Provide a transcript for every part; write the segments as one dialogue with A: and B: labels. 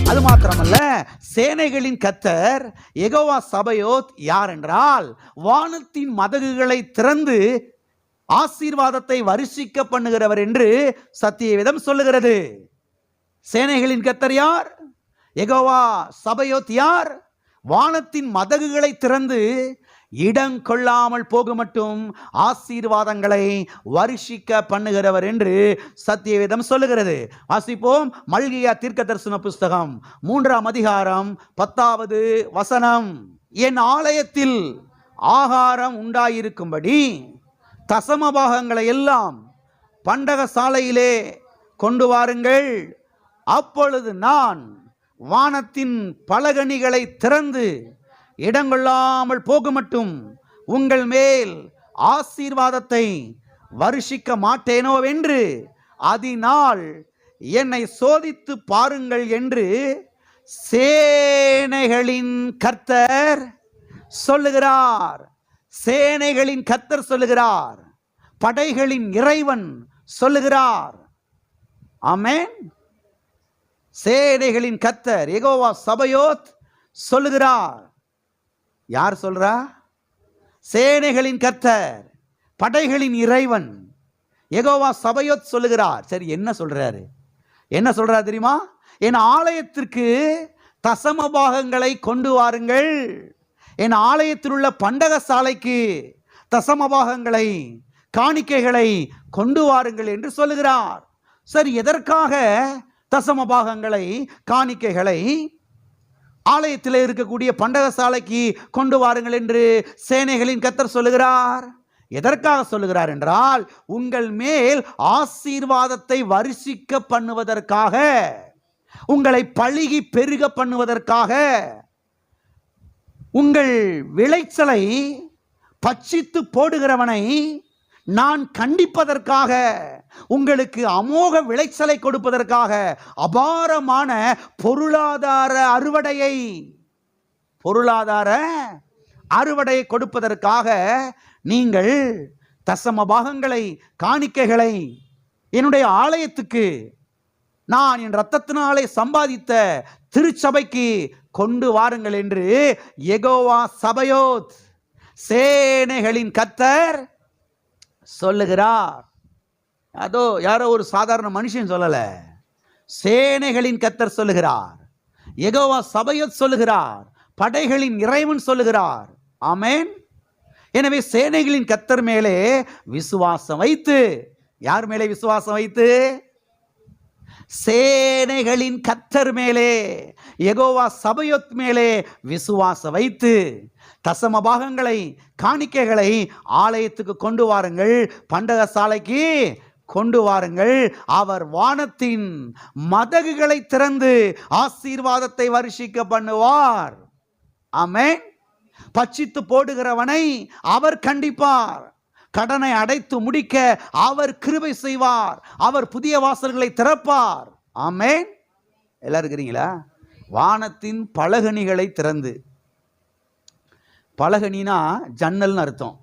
A: அது மாத்திரமல்ல, சேனைகளின் கர்த்தர் யெகோவா சபயோத் யார் என்றால், வானத்தின் மதகுகளை திறந்து ஆசீர்வாதத்தை வருஷிக்க பண்ணுகிறவர் என்று சத்தியவேதம் சொல்லுகிறது. சேனைகளின் கர்த்தர் யார்? யெகோவா சபயோத் யார்? வானத்தின் மதகுகளை திறந்து இடம் கொள்ளாமல் போக மட்டும் ஆசீர்வாதங்களை வருஷிக்க பண்ணுகிறவர் என்று சத்தியவேதம் சொல்லுகிறது. வாசிப்போம். மல்கியா தீர்க்கதரிசன புஸ்தகம் 3ஆம் அதிகாரம் 10வது வசனம். என் ஆலயத்தில் ஆகாரம் உண்டாயிருக்கும்படி தசமபாகங்களை எல்லாம் பண்டக சாலையிலே கொண்டு வாருங்கள். அப்பொழுது நான் வானத்தின் பலகணிகளை திறந்து இடங்கொள்ளாமல் போக மட்டும் உங்கள் மேல் ஆசீர்வாதத்தை வருஷிக்க மாட்டேனோ என்று அதனால் என்னை சோதித்து பாருங்கள் என்று சேனைகளின் கர்த்தர் சொல்லுகிறார். சேனைகளின் கர்த்தர் சொல்லுகிறார். படைகளின் இறைவன் சொல்லுகிறார். ஆமென். சேனைகளின் கர்த்தர் யெகோவா சபயோத் சொல்லுகிறார். யார் சொல்றா? சேனைகளின் கர்த்தர், படைகளின் இறைவன் யெகோவா சபயோத் சொல்லுகிறார். சரி, என்ன சொல்றாரு? என்ன சொல்றாரு தெரியுமா? என் ஆலயத்திற்கு தசம பாகங்களை கொண்டு வாருங்கள். என் ஆலயத்தில் உள்ள பண்டக சாலைக்கு தசம பாகங்களை, காணிக்கைகளை கொண்டு வாருங்கள் என்று சொல்லுகிறார். சரி, எதற்காக தசம பாகங்களை, காணிக்கைகளை ஆலயத்தில் இருக்கக்கூடிய பண்டக சாலைக்கு கொண்டு வாருங்கள் என்று சேனைகளின் கர்த்தர் சொல்லுகிறார்? எதற்காக சொல்லுகிறார் என்றால், உங்கள் மேல் ஆசீர்வாதத்தை வருஷிக்க பண்ணுவதற்காக, உங்களை பழுகி பெருக பண்ணுவதற்காக, உங்கள் விளைச்சலை பட்சித்து போடுகிறவனை நான் கண்டிப்பதற்காக, உங்களுக்கு அமோக விளைச்சலை கொடுப்பதற்காக, அபாரமான பொருளாதார அறுவடையை கொடுப்பதற்காக நீங்கள் தசம பாகங்களை, காணிக்கைகளை என்னுடைய ஆலயத்துக்கு, நான் என் இரத்தத்தினாலே சம்பாதித்த திருச்சபைக்கு கொண்டு வாருங்கள் என்று யெகோவா சபயோத், சேனைகளின் கர்த்தர் சொல்லுகிறார். அதோ யாரோ ஒரு சாதாரண மனுஷன் சொல்லல, சேனைகளின் கர்த்தர் சொல்லுகிறார். யெகோவா சபயோத் சொல்லுகிறார். படைகளின் இறைவன் சொல்லுகிறார். ஆமென். எனவே சேனைகளின் கர்த்தர் மேலே விசுவாசம் வைத்து, யார் மேலே விசுவாசம் வைத்து? சேனைகளின் கர்த்தர் மேலே, யெகோவா சபயோத் மேலே விசுவாசம் வைத்து தசம பாகங்களை, காணிக்கைகளை ஆலயத்துக்கு கொண்டு வாருங்கள், பண்டக சாலைக்கு கொண்டு வாருங்கள். அவர் வானத்தின் மதகுகளை திறந்து ஆசீர்வாதத்தை வருஷிக்க பண்ணுவார். ஆமென். பட்சித்து போடுகிறவனை அவர் கண்டிப்பார். கடனை அடைத்து முடிக்க அவர் கிருபை செய்வார். அவர் புதிய வாசல்களை திறப்பார். ஆமென். எல்லாரும் இருக்கிறீங்களா? வானத்தின் பலகணிகளை திறந்து, பலகணினா ஜன்னல்னு அர்த்தம்.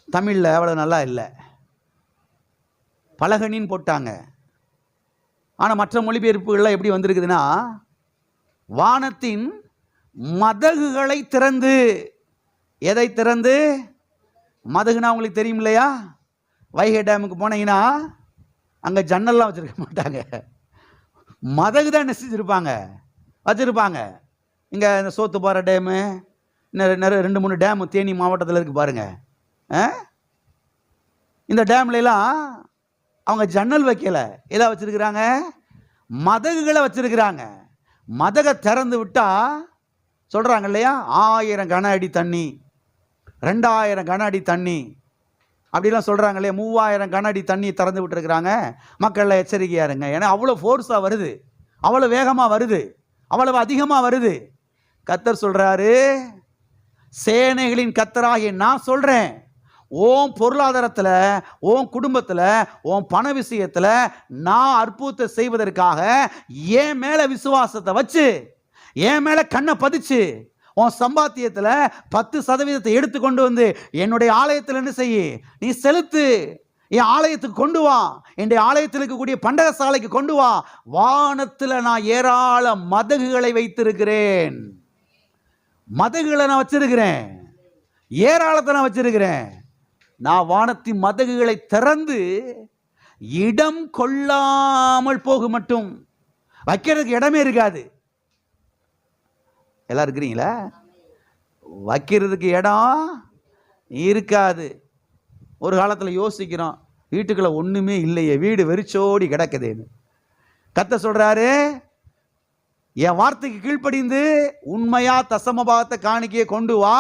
A: தமிழில் அவ்வளோ நல்லா இல்லை, பலகணின்னு போட்டாங்க. ஆனால் மற்ற மொழிபெயர்ப்புகளில் எப்படி வந்திருக்குதுன்னா, வானத்தின் மதகுகளை திறந்து. எதை திறந்து? மதகுனா உங்களுக்கு தெரியும் இல்லையா? வைகை டேமுக்கு போனீங்கன்னா அங்கே ஜன்னல்லாம் வச்சுருக்க மாட்டாங்க, மதகு தான் நெசிச்சிருப்பாங்க, வச்சுருப்பாங்க. இங்கே இந்த சோத்துப்பாறை டேமு, நிறைய 2-3 டேமு தேனி மாவட்டத்தில் இருக்குது பாருங்கள். இந்த டேம்லாம் அவங்க ஜன்னல் வைக்கல, எதை வச்சுருக்கிறாங்க? மதகுகளை வச்சுருக்கிறாங்க. மதகை திறந்து விட்டால் சொல்கிறாங்க இல்லையா, 1000 கன அடி தண்ணி, 2000 கன அடி தண்ணி, அப்படிலாம் சொல்கிறாங்க இல்லையா. 3000 கன அடி தண்ணி திறந்து விட்டுருக்குறாங்க. மக்களில் எச்சரிக்கையாக இருங்க. ஏன்னா அவ்வளோ ஃபோர்ஸாக வருது, அவ்வளோ வேகமாக வருது, அவ்வளவு அதிகமாக வருது. கர்த்தர் சொல்கிறாரு, சேனைகளின் கர்த்தராகிய நான் சொல்கிறேன், ஓம் பொருளாதாரத்தில், ஓம் குடும்பத்தில், ஓம் பண விஷயத்தில் நான் அற்புதத்தை செய்வதற்காக என் மேலே விசுவாசத்தை வச்சு, என் மேலே கண்ணை பதிச்சு, உன் சம்பாத்தியத்தில் 10% எடுத்து கொண்டு வந்து என்னுடைய ஆலயத்தில் என்ன செய்ய, நீ செலுத்து. என் ஆலயத்துக்கு கொண்டு வா, என்னுடைய ஆலயத்தில் இருக்கக்கூடிய பண்டக சாலைக்கு கொண்டு வா. வானத்தில் நான் ஏராள மதகுகளை வைத்திருக்கிறேன். மதகுகளை நான் வச்சிருக்கிறேன், ஏராளத்தை நான் வச்சிருக்கிறேன். நான் வானத்தின் மதகுகளை திறந்து இடம் கொள்ளாமல் போக மட்டும், வைக்கிறதுக்கு இடமே இருக்காது. எல்லாம் இருக்கிறீங்களா? வைக்கிறதுக்கு இடம் இருக்காது. ஒரு காலத்தில் யோசிக்கிறோம், வீட்டுக்குள்ள ஒண்ணுமே இல்லையே, வீடு வெறிச்சோடி கிடக்குதேன்னு. கர்த்தர் சொல்றாரு, என் வார்த்தைக்கு கீழ்ப்படிந்து உண்மையா தசமபாகத்தை காணிக்கையை கொண்டு வா.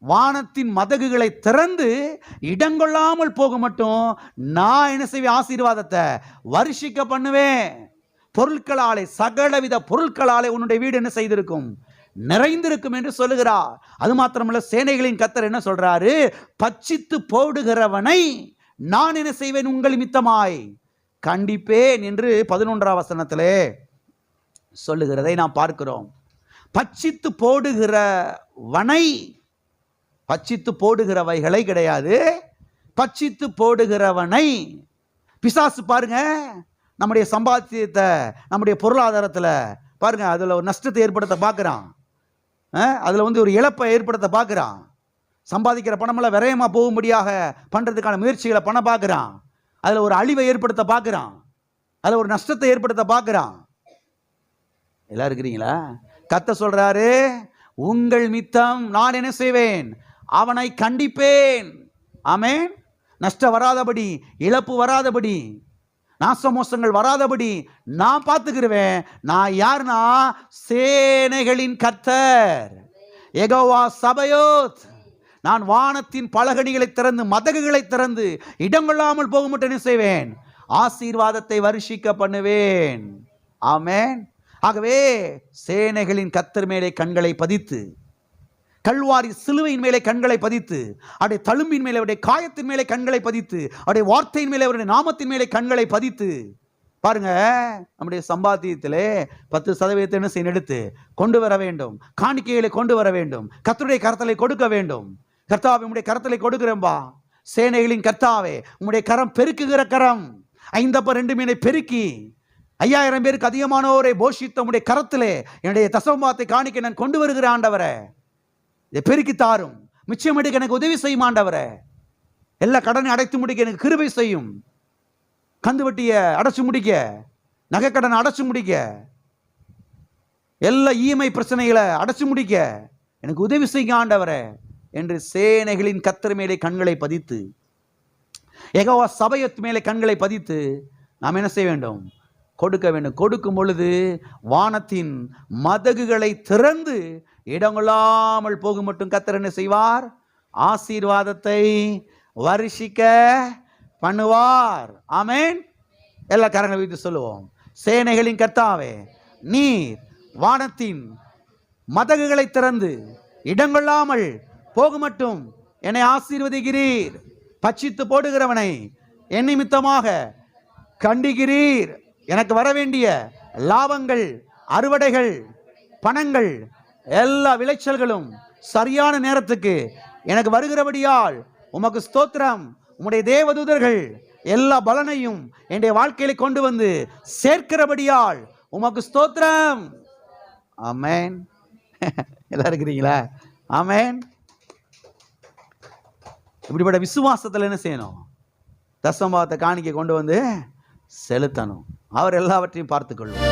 A: வானத்தின் மதகுகளை திறந்து இடங்கொள்ளாமல் போக மட்டும் நான் என்ன செய்வேன்? ஆசீர்வாதத்தை வருஷிக்க பண்ணுவேன். பொருட்களாலே, சகலவித பொருட்களாலே உன்னுடைய வீடு என்ன செய்திருக்கும்? நிறைந்திருக்கும் என்று சொல்லுகிறார். அது மாத்திரமல்ல, சேனைகளின் கர்த்தர் என்ன சொல்றாரு? பட்சித்து போடுகிறவனை நான் என்ன செய்வேன்? உங்கள் நிமித்தமாய் கண்டிப்பேன் என்று 11ஆம் வசனத்திலே சொல்லுகிறதை நாம் பார்க்கிறோம். பட்சித்து போடுகிறவனை, பட்சித்து போடுகிறவைகளை கிடையாது, பட்சித்து போடுகிறவனை. பிசாசு பாருங்க, நம்முடைய சம்பாத்தியத்தை, நம்முடைய பொருளாதாரத்தில் பாருங்க, அதில் ஒரு நஷ்டத்தை ஏற்படுத்த பார்க்குறான். அதில் ஒரு இழப்பை ஏற்படுத்த பார்க்குறான். சம்பாதிக்கிற பணமெல்லாம் விரயமாக போகும்படியாக பண்ணுறதுக்கான முயற்சிகளை பண்ண பார்க்குறான். அதில் ஒரு அழிவை ஏற்படுத்த பார்க்குறான், அதில் ஒரு நஷ்டத்தை ஏற்படுத்த பார்க்குறான். எல்லாம் இருக்கிறீங்களா? கர்த்தர் சொல்றாரு, உங்கள் மித்தம் நான் என்ன செய்வேன்? அவனை கண்டிப்பேன். ஆமென். நஷ்டம் வராதபடி, இழப்பு வராதபடி, நாசமோசங்கள் வராதபடி நான் பார்த்துக்கிறேன். நான் யாருன்னா, சேனைகளின் கர்த்தர், யெகோவா சபயோத். நான் வானத்தின் பலகணிகளை திறந்து, மதகுகளை திறந்து இடங்கொள்ளாமல் போக மட்டும் என்ன செய்வேன்? ஆசீர்வாதத்தை வருஷிக்க பண்ணுவேன். ஆமென். ஆகவே சேனைகளின் கர்த்தர் மேலே கண்களை பதித்து, கல்வாரி சிலுவையின் மேலே கண்களை பதித்து, அவருடைய தழும்பின் மேலே, அவருடைய காயத்தின் மேலே கண்களை பதித்து, அவருடைய வார்த்தையின் மேலே, அவருடைய நாமத்தின் மேலே கண்களை பதித்து பாருங்க. நம்முடைய சம்பாத்தியத்திலே 10% என்ன செய்ய எடுத்து கொண்டு வர வேண்டும். காணிக்கைகளை கொண்டு வர வேண்டும். கர்த்தருடைய கரத்தலை கொடுக்க வேண்டும். கர்த்தாவே, உம்முடைய கரத்தலை கொடுக்கிறேன்பா. சேனைகளின் கர்த்தாவே, உம்முடைய கரம் பெருக்குகிற கரம். 5 மீனை பெருக்கி 5000 பேருக்கு அதிகமானோரை போஷித்த உம்முடைய கரத்திலே என்னுடைய தசமபாகத்தை காணிக்க நான் கொண்டு வருகிற ஆண்டவரே, இதை பெருக்கி தாரும். மிச்சம் எடுக்க எனக்கு உதவி செய்யும் ஆண்டவரே. எல்லா கடனை அடைத்து முடிக்க எனக்கு கிருபை செய்யும். கந்து வட்டியை அடைச்சு முடிக்க, நகைக்கடனை அடைச்சு முடிக்க, எல்லா இஎம்ஐ பிரச்சனைகளை அடைச்சு முடிக்க எனக்கு உதவி செய்ய ஆண்டவரே என்று சேனைகளின் கர்த்தர் மேலே கண்களை பதித்து, யெகோவா சபையத் மேலே கண்களை பதித்து நாம் என்ன செய்ய வேண்டும்? கொடுக்க வேண்டும். கொடுக்கும் பொழுது வானத்தின் மதகுகளை திறந்து இடங்கொள்ளாமல் போகும் மட்டும் கர்த்தர் என்ன செய்வார்? ஆசீர்வாதத்தை வருஷிக்க பண்ணுவார். ஆமென். எல்லா கரங்களை வைத்து சொல்லுவோம், சேனைகளின் கர்த்தாவே, நீர் வானத்தின் மதகுகளை திறந்து இடங்கொள்ளாமல் போக மட்டும் என்னை ஆசீர்வதிக்கிறீர். பட்சித்து போடுகிறவனை என் நிமித்தமாக கண்டிக்கிறீர். எனக்கு வர வேண்டிய லாபங்கள், அறுவடைகள், பணங்கள், எல்லா விளைச்சல்களும் சரியான நேரத்துக்கு எனக்கு வருகிறபடியால் உமக்கு ஸ்தோத்திரம். உம்முடைய தேவதூதர்கள் எல்லா பலனையும் என்னுடைய வாழ்க்கையில கொண்டு வந்து சேர்க்கிறபடியால் உமக்கு ஸ்தோத்திரம். ஆமென். எல்லாரும் இருக்கிறீங்களா? ஆமென். இப்படிப்பட்ட விசுவாசத்தில் என்ன செய்யணும்? தசமபாகத்தை காணிக்கை கொண்டு வந்து செலுத்தணும். அவர் எல்லாவற்றையும் பார்த்துக்கொள்ளும்.